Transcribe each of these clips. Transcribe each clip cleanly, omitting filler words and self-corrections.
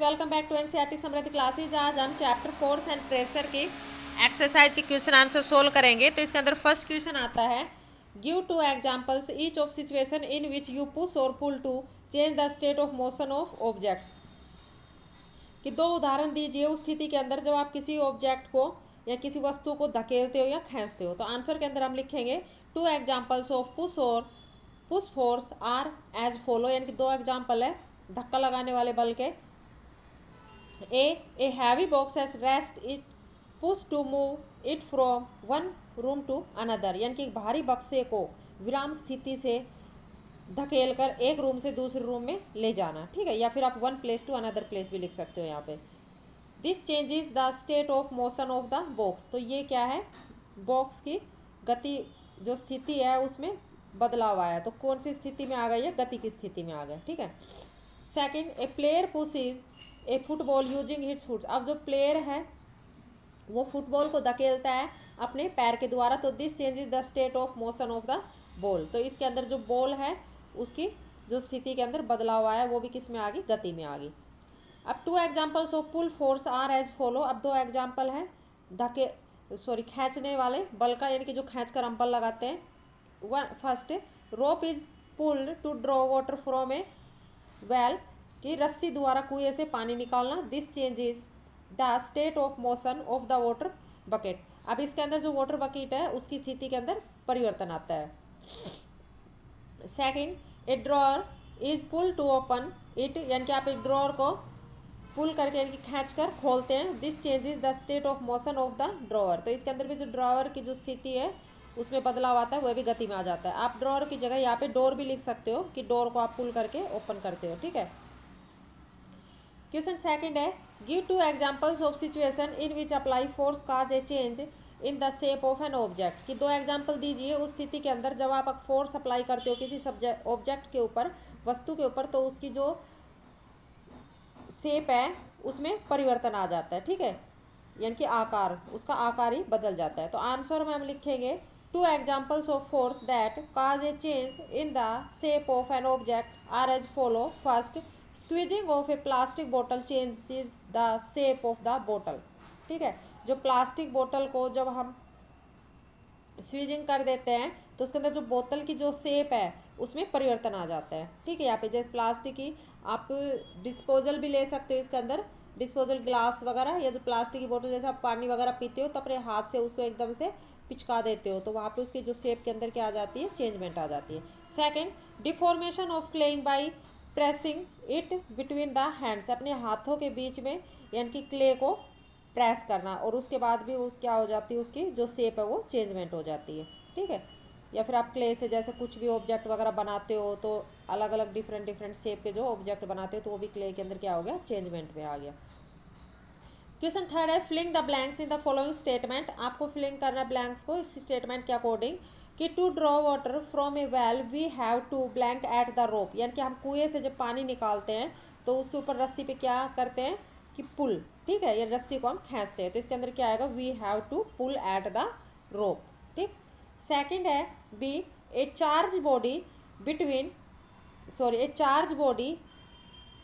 Welcome back to NCERT Samriddhi classes. आज हम chapter force and pressure के एक्सरसाइज के क्वेश्चन आंसर सोल्व करेंगे। तो इसके अंदर फर्स्ट क्वेश्चन आता है, give two examples each of situation in which you push और pull to change the state of motion of objects. कि दो उदाहरण दीजिए उस स्थिति के अंदर जब आप किसी ऑब्जेक्ट को या किसी वस्तु को धकेलते हो या खींचते हो। तो आंसर के अंदर हम लिखेंगे टू एग्जाम्पल्स ऑफ पुश और push force are as follow, यानी कि दो एग्जाम्पल है धक्का लगाने वाले बल के। A heavy box has rest it push to move it from one room to another, यानी कि एक भारी बक्से को विराम स्थिति से धकेल कर एक रूम से दूसरे रूम में ले जाना। ठीक है, या फिर आप one place to another place भी लिख सकते हो यहाँ पे। This changes the state of motion of the box. तो ये क्या है, बॉक्स की गति जो स्थिति है उसमें बदलाव आया। तो कौन सी स्थिति में आ गई है, गति की स्थिति में आ गया। ठीक है। सेकेंड, ए प्लेयर पुशेज ए फुटबॉल यूजिंग हिट्स फुट। अब जो प्लेयर है वो फुटबॉल को धकेलता है अपने पैर के द्वारा। तो this changes the state of motion of the ball. तो इसके अंदर जो बॉल है उसकी जो स्थिति के अंदर बदलाव आया वो भी किस में आ गई, गति में आ गई। अब two examples of pull force are as follow. अब दो एग्जाम्पल है खींचने वाले बल का, यानी कि जो खींच कर हम बल लगाते हैं। First, rope is pulled to draw water from a well, कि रस्सी द्वारा कुएं से पानी निकालना। This changes the state of motion of the water bucket. अब इसके अंदर जो वाटर बकेट है उसकी स्थिति के अंदर परिवर्तन आता है। Second, a drawer is pull to open it, यानी कि आप एक ड्रॉअर को पुल करके यानी कि खींच कर खोलते हैं। This changes the state of motion of the drawer. तो इसके अंदर भी जो ड्रॉअर की जो स्थिति है उसमें बदलाव आता है, वह भी गति में आ जाता है। आप ड्रॉअर की जगह यहाँ पे डोर भी लिख सकते हो कि डोर को आप पुल करके ओपन करते हो। ठीक है। क्वेश्चन सेकंड है, give two examples of situation in which apply force cause a change in the shape of an object. कि दो एग्जांपल दीजिए उस स्थिति के अंदर जब आप फोर्स अप्लाई करते हो किसी ऑब्जेक्ट के ऊपर, वस्तु के ऊपर, तो उसकी जो शेप है उसमें परिवर्तन आ जाता है। ठीक है, यानी कि आकार, उसका आकार ही बदल जाता है। तो आंसर में हम लिखेंगे two examples of force that cause a change in the shape of an object are as follow. First, squeezing of a plastic बोतल changes the shape of the बोतल। ठीक है, जो प्लास्टिक बोतल को जब हम स्क्वीजिंग कर देते हैं तो उसके अंदर जो बोतल की जो शेप है उसमें परिवर्तन आ जाता है। ठीक है, यहाँ पे जैसे प्लास्टिक की आप डिस्पोजल भी ले सकते हो, इसके अंदर डिस्पोजल ग्लास वगैरह, या जो प्लास्टिक की बोतल जैसे आप पानी वगैरह पीते हो तो अपने हाथ से उसको एकदम से पिचका देते हो तो वहाँ पे उसकी जो शेप के अंदर क्या आ जाती है, चेंजमेंट आ जाती है। Second, deformation of claying by pressing it between the hands. अपने हाथों के बीच में यानी कि क्ले को प्रेस करना और उसके बाद भी उस क्या हो जाती है, उसकी जो शेप है वो चेंजमेंट हो जाती है। ठीक है, या फिर आप क्ले से जैसे कुछ भी ऑब्जेक्ट वगैरह बनाते हो तो अलग अलग डिफरेंट शेप के जो ऑब्जेक्ट बनाते हो तो वो भी क्ले के अंदर क्या हो गया, चेंजमेंट में आ गया। क्वेश्चन थर्ड है, filling the blanks in the following statement. आपको फिलिंग करना ब्लैंक्स को इस स्टेटमेंट के अकॉर्डिंग कि to draw water from a well we have to blank at the rope, यानी कि हम कुएं से जब पानी निकालते हैं तो उसके ऊपर रस्सी पे क्या करते हैं कि पुल। ठीक है, ये रस्सी को हम खींचते हैं तो इसके अंदर क्या आएगा, we have to pull at the rope. ठीक। सेकंड है B, a charge body a charge body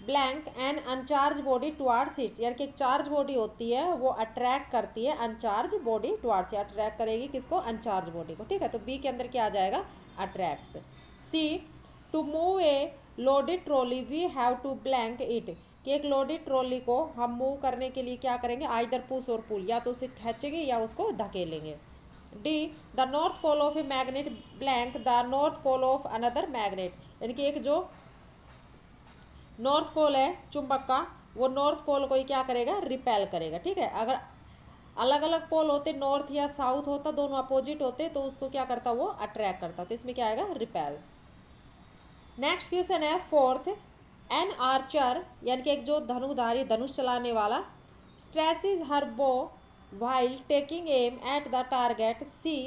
blank and uncharge body towards it, यानी कि एक चार्ज बॉडी होती है वो अट्रैक्ट करती है अनचार्ज बॉडी टुवार्ड्स, अट्रैक्ट करेगी किसको, अनचार्ज बॉडी को। ठीक है, तो बी के अंदर क्या आ जाएगा, attracts. C, to move a loaded trolley we have to blank it, कि एक लोडेड ट्रॉली को हम मूव करने के लिए क्या करेंगे, आइदर पुश और पुल, या तो उसे खींचेंगे या उसको धकेलेंगे। D, the north pole of a magnet blank the north pole of another magnet, यानी कि एक जो नॉर्थ पोल है चुंबक का वो नॉर्थ पोल को ही क्या करेगा, रिपेल करेगा। ठीक है, अगर अलग अलग पोल होते, नॉर्थ या साउथ होता, दोनों अपोजिट होते तो उसको क्या करता, वो अट्रैक्ट करता। तो इसमें क्या आएगा, रिपेल्स। नेक्स्ट क्वेश्चन है फोर्थ, एन आर्चर, यानी कि एक जो धनुधारी धनुष चलाने वाला, stretches her bow while taking aim at the target C,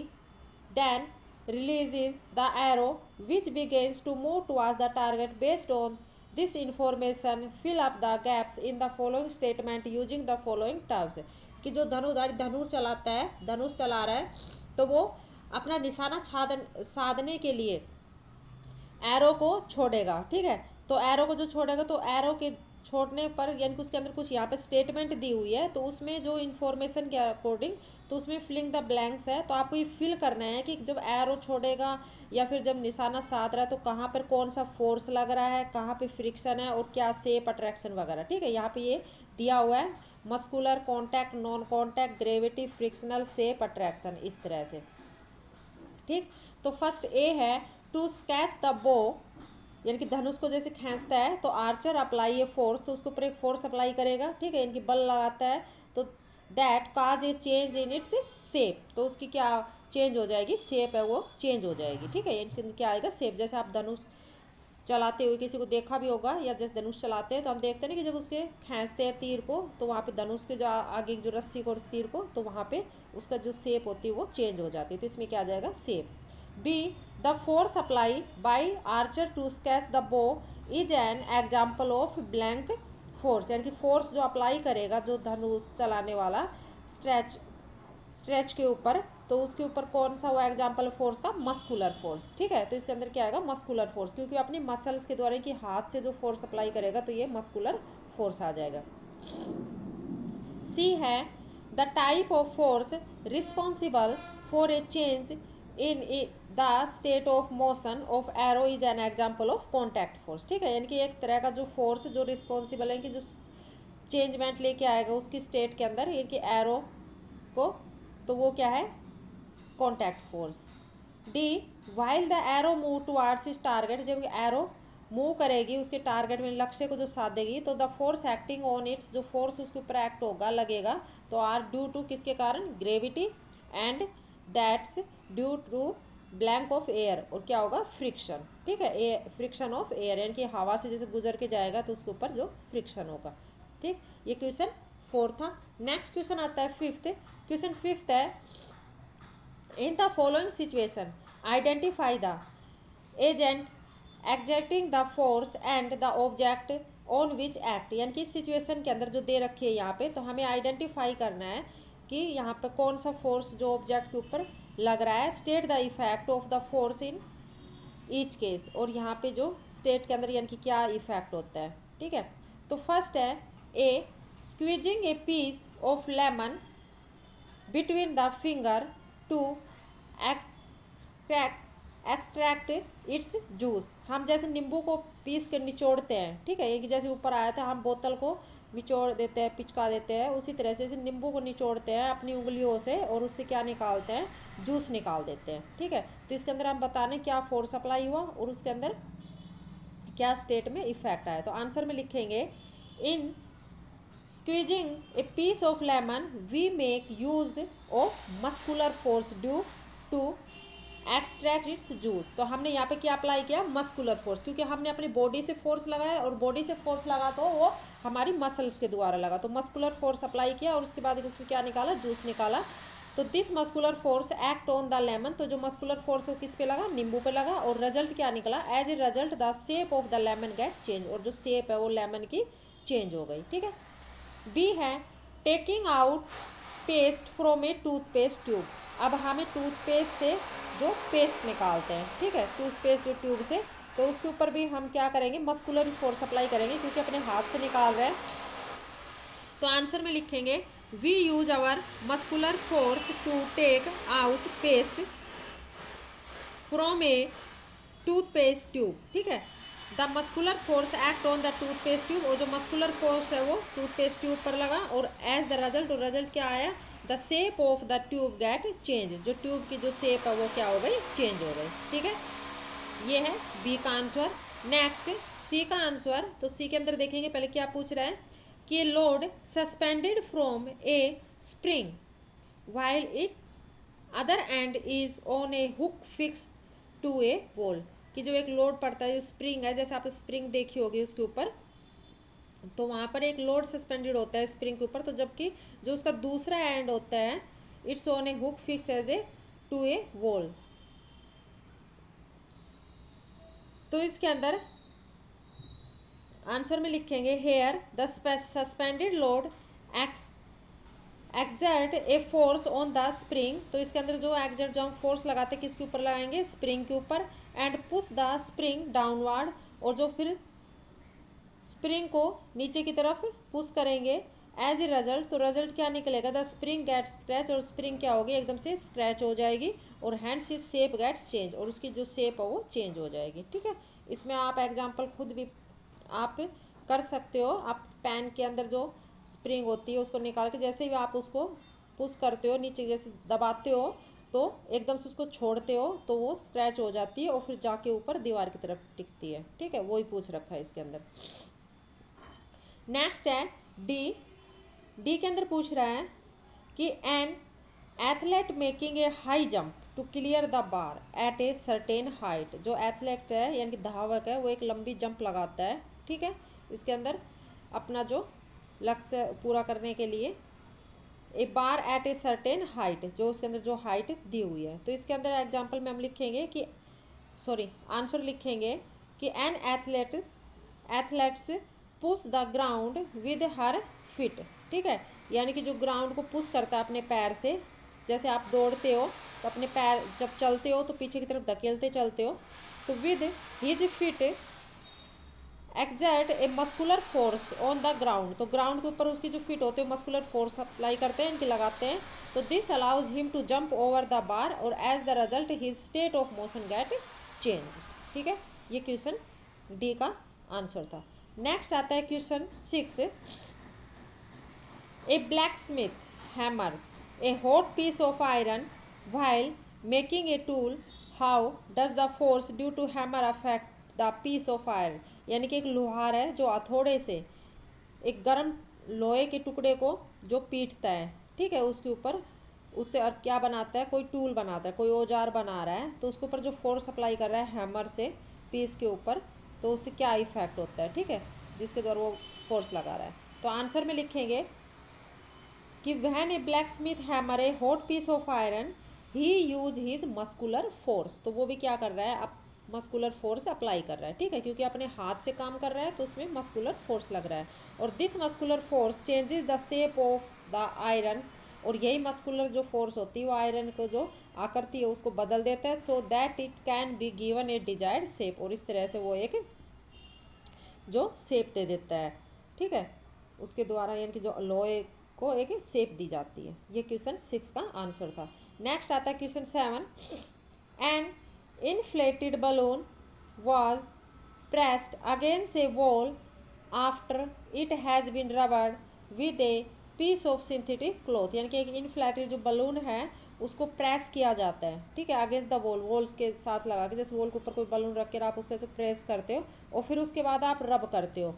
then releases the arrow which begins to move towards the target. Based on this information fill up the gaps in the following statement using the following terms। कि जो धनुधारी धनुष चलाता है, धनुष चला रहा है तो वो अपना निशाना साधने के लिए एरो को छोड़ेगा। ठीक है, तो एरो को जो छोड़ेगा तो एरो के छोड़ने पर, यानी कि उसके अंदर कुछ यहाँ पे स्टेटमेंट दी हुई है, तो उसमें जो इन्फॉर्मेशन के अकॉर्डिंग, तो उसमें फिलिंग द ब्लैंक्स है। तो आपको ये फिल करना है कि जब एरो छोड़ेगा या फिर जब निशाना साध रहा है तो कहाँ पर कौन सा फोर्स लग रहा है, कहाँ पे फ्रिक्शन है और क्या शेप अट्रैक्शन वगैरह। ठीक है, यहाँ पे ये दिया हुआ है, muscular, contact, non contact, gravity, frictional, shape, attraction, इस तरह से। ठीक, तो फर्स्ट ए है टू स्केच द बो, यानी कि धनुष को जैसे खींचता है तो आर्चर अप्लाई ए फोर्स, तो उसके ऊपर एक फोर्स अप्लाई करेगा। ठीक है, यानी कि बल लगाता है, तो that cause a change in its shape, तो उसकी क्या चेंज हो जाएगी, शेप है वो चेंज हो जाएगी। ठीक है, यानी क्या आएगा, शेप। जैसे आप धनुष चलाते हुए किसी को देखा भी होगा, या जैसे धनुष चलाते हैं तो हम देखते हैं ना कि जब उसके खींचते हैं तीर को, तो वहाँ पे धनुष के जो आगे जो रस्सी को तीर को, तो वहाँ पे उसका जो शेप होती है वो चेंज हो जाती है। तो इसमें क्या आ जाएगा, shape. B, the force apply by archer to sketch the bow is an example of blank force, यानी कि फोर्स जो अप्लाई करेगा जो धनुष चलाने वाला स्ट्रेच के ऊपर, तो उसके ऊपर कौन सा हुआ एग्जाम्पल फोर्स का, मस्कुलर फोर्स। ठीक है, तो इसके अंदर क्या आएगा, मस्कुलर फोर्स, क्योंकि अपनी मसल्स के द्वारा कि हाथ से जो फोर्स अप्लाई करेगा तो ये मस्कुलर फोर्स आ जाएगा। सी है the type of force responsible for a change in the state of motion of arrow is an example of contact force. ठीक है, यानी कि एक तरह का जो फोर्स जो रिस्पॉन्सिबल है कि जो चेंजमेंट लेके आएगा उसकी स्टेट के अंदर, यानी कि एरो को, तो वो क्या है, contact force. D, while the arrow move towards इस टारगेट, जब एरो मूव करेगी उसके टारगेट में, लक्ष्य को जो साधेगी, तो the force acting on it's, जो फोर्स उसके ऊपर एक्ट होगा, लगेगा, तो आर ड्यू टू किसके कारण, gravity, and that's due to blank of air, और क्या होगा, फ्रिक्शन। ठीक है, फ्रिक्शन ऑफ एयर, यानी कि हवा से जैसे गुजर के जाएगा तो उसके ऊपर जो फ्रिक्शन होगा। ठीक, ये क्वेश्चन 4 था। नेक्स्ट क्वेश्चन आता है फिफ्थ। क्वेश्चन 5 है, in the following situation identify the agent exerting the force and the object on which act, यानी कि इस सिचुएशन के अंदर जो दे रखी है यहाँ पे, तो हमें आइडेंटिफाई करना है कि यहाँ पे कौन सा फोर्स जो ऑब्जेक्ट के ऊपर लग रहा है। State the effect of the force in each case, और यहाँ पे जो स्टेट के अंदर यानी कि क्या इफेक्ट होता है। ठीक है, तो फर्स्ट है A, squeezing a piece of lemon between the finger to extract its juice, हम जैसे नींबू को पीस के निचोड़ते हैं। ठीक है, ये कि जैसे ऊपर आया था, हम बोतल को निचोड़ देते हैं, पिचका देते हैं, उसी तरह से नींबू को निचोड़ते हैं अपनी उंगलियों से, और उससे क्या निकालते हैं, जूस निकाल देते हैं। ठीक है, तो इसके अंदर हम बताने क्या फोर्स अप्लाई हुआ और उसके अंदर क्या स्टेट में इफेक्ट आया। तो आंसर में लिखेंगे, इन squeezing a piece of lemon we make use of muscular force due to extract its juice, तो हमने यहाँ पे क्या अप्लाई किया, मस्कुलर फोर्स, क्योंकि हमने अपनी बॉडी से फोर्स लगाया, और बॉडी से फोर्स लगा तो वो हमारी मसल्स के द्वारा लगा, तो मस्कुलर फोर्स अप्लाई किया और उसके बाद उसको क्या निकाला, जूस निकाला। तो this muscular force act on the lemon, तो जो मस्कुलर फोर्स वो किस पे लगा, नींबू पे लगा, और रिजल्ट क्या निकला, as a result the shape of the lemon get change, और जो शेप है वो लेमन की चेंज हो गई। ठीक है, बी है taking out paste from a toothpaste tube, अब हमें टूथपेस्ट से जो पेस्ट निकालते हैं। ठीक है, टूथपेस्ट जो ट्यूब से, तो उसके ऊपर भी हम क्या करेंगे, मस्कुलर फोर्स अप्लाई करेंगे, क्योंकि अपने हाथ से निकाल रहे हैं। तो आंसर में लिखेंगे, we use our muscular force to take out paste from a toothpaste tube. ठीक है, the muscular force act on the toothpaste tube, और जो मस्कुलर फोर्स है वो टूथपेस्ट ट्यूब पर लगा, और एज द रिजल्ट, और रिजल्ट क्या आया, the shape of the tube get change, जो ट्यूब की जो शेप है वो क्या हो गई, चेंज हो गई। ठीक है, ये है बी का आंसर। नेक्स्ट सी का आंसर, तो सी के अंदर देखेंगे पहले क्या पूछ रहा है, कि load suspended from A spring while its other end is on a hook fixed to a wall, कि जो एक लोड पड़ता है, जो स्प्रिंग है, जैसे आप स्प्रिंग देखी होगी उसके ऊपर, तो वहाँ पर एक लोड सस्पेंडेड होता है स्प्रिंग के ऊपर, तो जबकि जो उसका दूसरा एंड होता है, it's on a hook fix as a to a wall. तो इसके अंदर आंसर में लिखेंगे, here the suspended load exert a force on the spring, तो इसके अंदर जो एक्सर्ट, जो हम फोर्स लगाते हैं किसके ऊपर लगाएंगे, स्प्रिंग के ऊपर, and push the spring downward, और जो फिर स्प्रिंग को नीचे की तरफ पुश करेंगे, एज ए रिजल्ट तो रिजल्ट क्या निकलेगा, द स्प्रिंग गेट स्क्रैच, और स्प्रिंग क्या होगी, एकदम से स्क्रैच हो जाएगी, और hands is shape gets change, और उसकी जो शेप है वो चेंज हो जाएगी। ठीक है, इसमें आप एग्जांपल खुद भी आप कर सकते हो। आप पैन के अंदर जो स्प्रिंग होती है उसको निकाल के जैसे ही आप उसको पुश करते हो, नीचे जैसे दबाते हो तो एकदम से उसको छोड़ते हो तो वो स्क्रैच हो जाती है और फिर जाके ऊपर दीवार की तरफ टिकती है। ठीक है, वही पूछ रखा है इसके अंदर। नेक्स्ट है डी। डी के अंदर पूछ रहा है कि an athlete making a high jump to clear the bar at a certain height. जो एथलेट है यानी कि धावक है वो एक लंबी जंप लगाता है। ठीक है, इसके अंदर अपना जो लक्ष्य पूरा करने के लिए ए बार एट ए सर्टेन हाइट, जो उसके अंदर जो हाइट दी हुई है। तो इसके अंदर एग्जाम्पल में हम लिखेंगे कि आंसर लिखेंगे कि an athletes push the ground with her feet. ठीक है, यानी कि जो ग्राउंड को पुश करता है अपने पैर से, जैसे आप दौड़ते हो तो अपने पैर जब चलते हो तो पीछे की तरफ धकेलते चलते हो, तो with his fit exert a muscular force on the ground, तो ग्राउंड के ऊपर उसकी जो फिट होते हैं मस्कुलर फोर्स अप्लाई करते हैं, इनकी लगाते हैं। तो this allows him to jump over the bar और as the result his state of motion get changed. ठीक है, ये क्वेश्चन डी का आंसर था। नेक्स्ट आता है question 6। A blacksmith hammers a hot piece of iron while making a tool, how does the force due to hammer affect the piece of iron. यानी कि एक लोहार है जो हथौड़े से एक गर्म लोहे के टुकड़े को जो पीटता है, ठीक है, उसके ऊपर उससे और क्या बनाता है, कोई टूल बनाता है, कोई औजार बना रहा है, तो उसके ऊपर जो फोर्स अप्लाई कर रहा है हैमर से पीस के ऊपर, तो उससे क्या इफेक्ट होता है। ठीक है, जिसके द्वारा वो फोर्स लगा रहा है। तो आंसर में लिखेंगे कि when a blacksmith hammer a hot piece of iron he use his muscular force. तो वो भी क्या कर रहा है, अब मस्कुलर फोर्स अप्लाई कर रहा है। ठीक है, क्योंकि अपने हाथ से काम कर रहा है तो उसमें मस्कुलर फोर्स लग रहा है। और this muscular force changes the shape of the iron, और यही मस्कुलर जो फोर्स होती है वो आयरन को जो आकृति है उसको बदल देता है, so that it can be given A desired shape, और इस तरह से वो एक जो शेप दे देता है। ठीक है, उसके द्वारा यानी कि जो लोहे को एक शेप दी जाती है। ये क्वेश्चन 6 का आंसर था। नेक्स्ट आता है question 7। An inflated balloon was pressed against a wall after it has been rubbed with a piece of synthetic cloth। यानी कि एक इन्फ्लेटेड जो बलून है उसको प्रेस किया जाता है। ठीक है, अगेंस्ट द वॉल, वॉल्स के साथ लगा के, जैसे वॉल के ऊपर कोई बलून रख कर आप उसको ऐसे प्रेस करते हो और फिर उसके बाद आप रब करते हो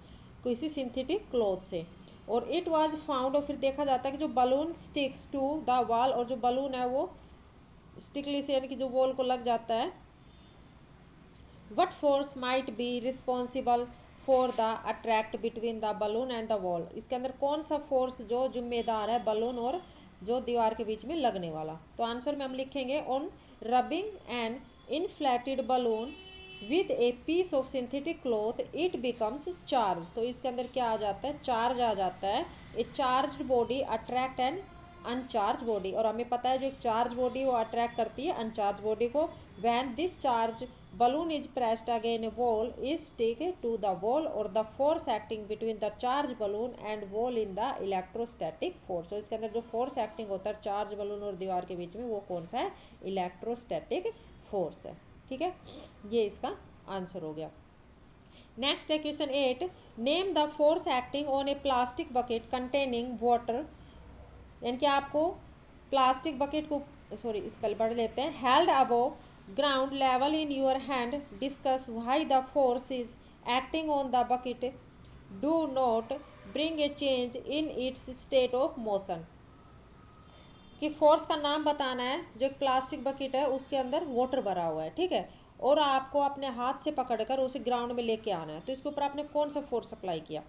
किसी सिंथेटिक क्लॉथ से। और इट वाज फाउंड, और फिर देखा जाता है कि जो balloon sticks to the wall, और जो बलून है वो स्टिकली से यानी कि जो वॉल को लग जाता है। What force might be responsible for the attract between the balloon and the wall। इसके अंदर कौन सा फोर्स जो जिम्मेदार है बलून और जो दीवार के बीच में लगने वाला। तो आंसर में हम लिखेंगे on rubbing an inflated balloon with a piece of synthetic cloth it becomes charge. तो इसके अंदर क्या आ जाता है, चार्ज आ जाता है। A charge body attract an uncharged body, और हमें पता है जो एक चार्ज बॉडी वो अट्रैक्ट करती है अनचार्ज बॉडी को। When this charge balloon is pressed against a wall is stick to the wall, or the force acting between the charge balloon and wall in the electrostatic force। तो इसके अंदर जो force acting होता है charge balloon और दीवार के बीच में वो कौन सा है, इलेक्ट्रोस्टैटिक फोर्स है। ठीक है, ये इसका आंसर हो गया। नेक्स्ट है question 8। Name the force acting on A plastic bucket containing water. यानी कि आपको प्लास्टिक बकेट को इस पहले पढ़ लेते हैं। Held above ground level in your hand, discuss why the force is acting on the bucket do not bring a change in its state of motion। कि फोर्स का नाम बताना है। जो एक प्लास्टिक बकेट है उसके अंदर वाटर भरा हुआ है, ठीक है, और आपको अपने हाथ से पकड़कर उसे ग्राउंड में लेके आना है। तो इसके ऊपर आपने कौन सा फोर्स अप्लाई किया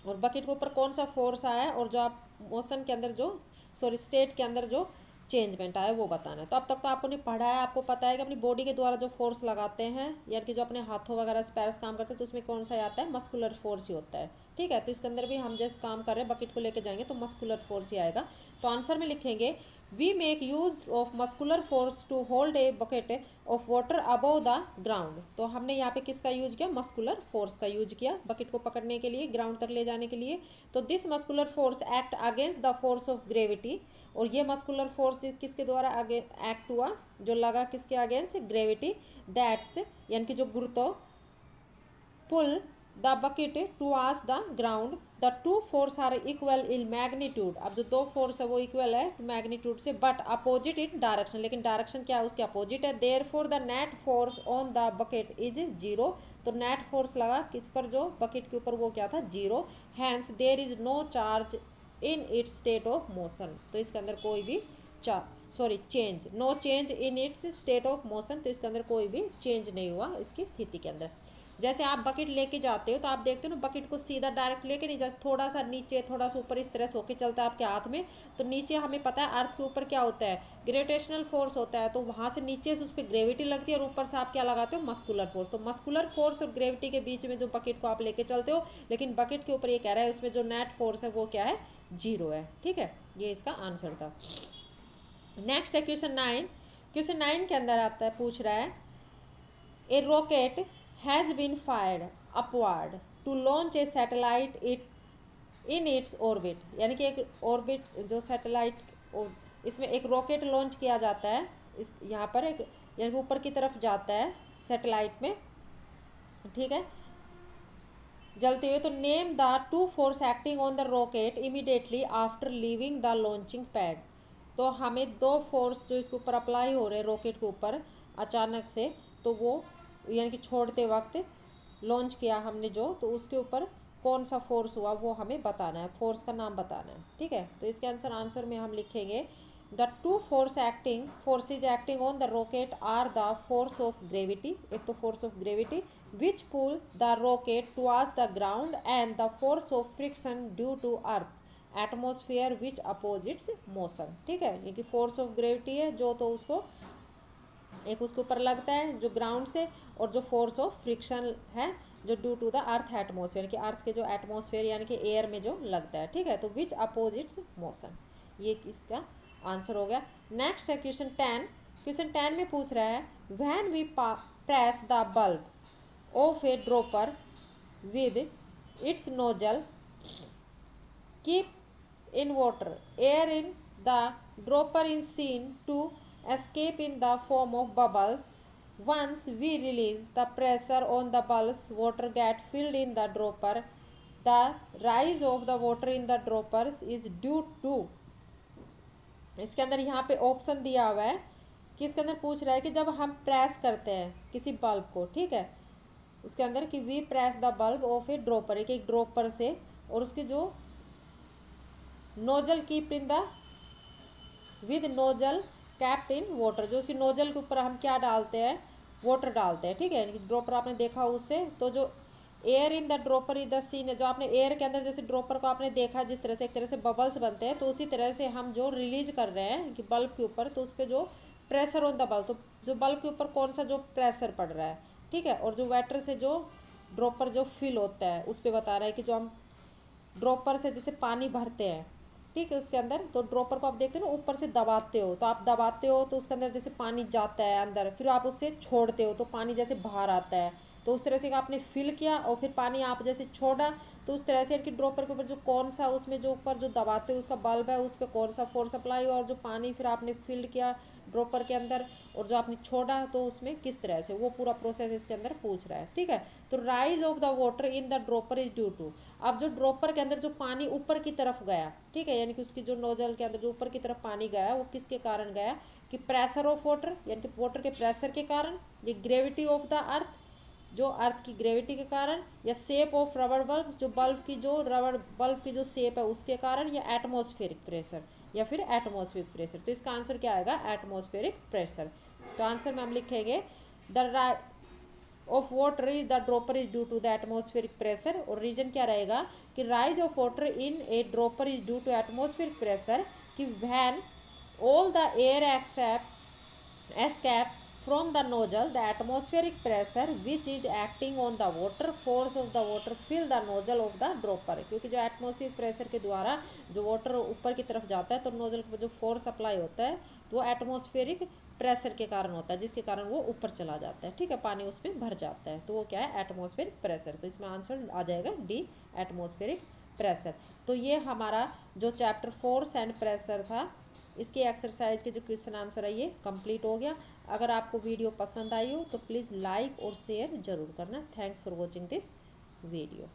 और बकेट के ऊपर कौन सा फोर्स आया है, और जो आप मोशन के अंदर जो स्टेट के अंदर जो चेंजमेंट आया वो बताना है। तो अब तक तो आपको नहीं पढ़ा है, आपको पता है कि अपनी बॉडी के द्वारा जो फोर्स लगाते हैं यानी कि जो अपने हाथों वगैरह से पैर से काम करते हैं तो उसमें कौन सा आता है, मस्कुलर फोर्स ही होता है। ठीक है। तो इसके अंदर भी हम जैसे काम कर रहे हैं, बकेट को लेके जाएंगे तो मस्कुलर फोर्स ही आएगा। तो आंसर में लिखेंगे we make use of muscular force to hold a bucket of water above the ground. तो हमने यहाँ पे किसका यूज किया, मस्कुलर फोर्स का यूज किया बकेट को पकड़ने के लिए, ग्राउंड तक ले जाने के लिए। तो this muscular force act against the force of gravity, और ये मस्कुलर फोर्स किसके द्वारा आगे एक्ट हुआ, जो लगा किसके अगेंस्ट, ग्रेविटी, दैट्स यानी कि जो गुरुत्व, pull the bucket towards the ground, the two force are equal in magnitude. अब जो दो फोर्स है वो इक्वल है मैग्नीट्यूड से, बट अपोजिट इन डायरेक्शन, लेकिन डायरेक्शन क्या है उसके अपोजिट है। Therefore the net force on the bucket is zero. तो नेट फोर्स लगा किस पर, जो बकेट के ऊपर, वो क्या था, zero. Hence there is no charge in its state of motion. तो इसके अंदर कोई भी change, no change in its state of motion. तो इसके अंदर कोई भी चेंज नहीं हुआ इसकी स्थिति के अंदर। जैसे आप बकेट लेके जाते हो तो आप देखते हो ना, बकेट को सीधा डायरेक्ट लेके नहीं जाते, थोड़ा सा नीचे थोड़ा सा ऊपर, इस तरह से होके चलता है आपके हाथ में। तो नीचे हमें पता है अर्थ के ऊपर क्या होता है, ग्रेविटेशनल फोर्स होता है। तो वहां से नीचे से उस पर ग्रेविटी लगती है और ऊपर से आप क्या लगाते हो, मस्कुलर फोर्स। तो मस्कुलर फोर्स और ग्रेविटी के बीच में जो बकेट को आप लेके चलते हो, लेकिन बकेट के ऊपर ये कह रहा है उसमें जो नेट फोर्स है वो क्या है, जीरो है। ठीक है, ये इसका आंसर था। नेक्स्ट है क्वेश्चन 9। क्वेश्चन 9 के अंदर आता है, पूछ रहा है ए rocket has been fired upward to launch a satellite in its orbit। यानी कि एक ऑर्बिट, जो सैटेलाइट, इसमें एक रॉकेट लॉन्च किया जाता है, इस यहाँ पर एक, यानी कि ऊपर की तरफ जाता है सैटेलाइट में, ठीक है, जलते हुए। तो name the two force acting on the rocket immediately after leaving the launching pad. तो हमें दो फोर्स जो इसके ऊपर अप्लाई हो रहे हैं रॉकेट के ऊपर अचानक से, तो वो यानी कि छोड़ते वक्त लॉन्च किया हमने जो, तो उसके ऊपर कौन सा फोर्स हुआ वो हमें बताना है, फोर्स का नाम बताना है। ठीक है, तो इसके आंसर में हम लिखेंगे the two forces acting on the rocket are the force of gravity, एक तो force of gravity which pull the rocket towards the ground, and the force of friction due to earth atmosphere which oppose its motion. ठीक है, ये कि force of gravity है जो, तो उसको एक उसके ऊपर लगता है जो ग्राउंड से, और जो फोर्स ऑफ फ्रिक्शन है जो due to the earth atmosphere, कि अर्थ के जो एटमोसफेयर यानी कि एयर में जो लगता है। ठीक है, तो विच अपोज इट्स मोशन, ये इसका आंसर हो गया। नेक्स्ट है क्वेश्चन 10। क्वेश्चन 10 में पूछ रहा है when we press the bulb of a dropper with its nozzle keep in water, air in the dropper is seen to escape in the form of bubbles. Once we release the pressure on the bulbs, water get filled in the dropper. The rise of the water in the droppers is due to, इसके अंदर यहाँ पे option दिया हुआ है कि इसके अंदर पूछ रहा है कि जब हम प्रेस करते हैं किसी बल्ब को, ठीक है, उसके अंदर कि we press the bulb of a dropper, एक ड्रॉपर से, और उसके जो nozzle keep in the with nozzle capped in water, जो उसकी नोजल के ऊपर हम क्या डालते हैं, वाटर डालते हैं। ठीक है, ड्रॉपर आपने देखा उससे, तो जो air in the dropper is the seen है, जो आपने एयर के अंदर जैसे ड्रॉपर को आपने देखा जिस तरह से एक तरह से बबल्स बनते हैं, तो उसी तरह से हम जो रिलीज कर रहे हैं कि बल्ब के ऊपर, तो उस पर जो प्रेशर ऑन द बल्ब, तो जो बल्ब के ऊपर कौन सा जो प्रेशर पड़ रहा है, ठीक है, और जो वाटर से जो ड्रॉपर जो फिल होता है उस पर बता रहा है कि जो हम ड्रॉपर से जैसे पानी भरते हैं, ठीक है, उसके अंदर, तो ड्रॉपर को आप देखते हो ना ऊपर से दबाते हो, तो आप दबाते हो तो उसके अंदर जैसे पानी जाता है अंदर, फिर आप उससे छोड़ते हो तो पानी जैसे बाहर आता है, तो उस तरह से आपने फिल किया और फिर पानी आप जैसे छोड़ा, तो उस तरह से कि ड्रॉपर के ऊपर जो कौन सा उसमें जो ऊपर जो दबाते हो उसका बल्ब है उस पर कौन सा फोर्स अप्लाई हुआ, और जो पानी फिर आपने फिल किया ड्रॉपर के अंदर और जो आपने छोड़ा तो उसमें किस तरह से, वो पूरा प्रोसेस इसके अंदर पूछ रहा है। ठीक है, तो rise of the water in the dropper is due to, अब जो ड्रॉपर के अंदर जो पानी ऊपर की तरफ गया, ठीक है, यानी कि उसकी जो नोजल के अंदर जो ऊपर की तरफ पानी गया वो किसके कारण गया, कि प्रेशर ऑफ वाटर, यानी कि वाटर के प्रेशर के कारण, ये ग्रेविटी ऑफ द अर्थ, जो अर्थ की ग्रेविटी के कारण, या शेप ऑफ रबर बल्ब, जो बल्ब की जो रबर बल्ब की जो शेप है उसके कारण, या एटमॉस्फेरिक प्रेशर, या फिर एटमॉस्फेरिक प्रेशर। तो इसका आंसर क्या आएगा, एटमॉस्फेरिक प्रेशर। तो आंसर में हम लिखेंगे the of water is the dropper is due to the atmospheric pressure, और रीजन क्या रहेगा कि rise of water in a dropper is due to atmospheric pressure, कि when all the air except escape from the nozzle the atmospheric pressure which is acting on the water, force of the water fill the nozzle of the dropper। क्योंकि जो atmospheric pressure के द्वारा जो water ऊपर की तरफ जाता है तो नोजल पर जो फोर्स अप्लाई होता है तो वो एटमॉस्फेरिक प्रेशर के कारण होता है, जिसके कारण वो ऊपर चला जाता है, ठीक है, पानी उसमें भर जाता है, तो वो क्या है, एटमॉस्फेरिक प्रेशर। तो इसमें आंसर आ जाएगा डी, एटमॉस्फेरिक प्रेशर। तो ये हमारा जो चैप्टर फोर्स एंड प्रेशर था, इसकी एक्सरसाइज के जो क्वेश्चन आंसर है ये कंप्लीट हो गया। अगर आपको वीडियो पसंद आई हो तो प्लीज़ लाइक और शेयर ज़रूर करना। Thanks for watching this video.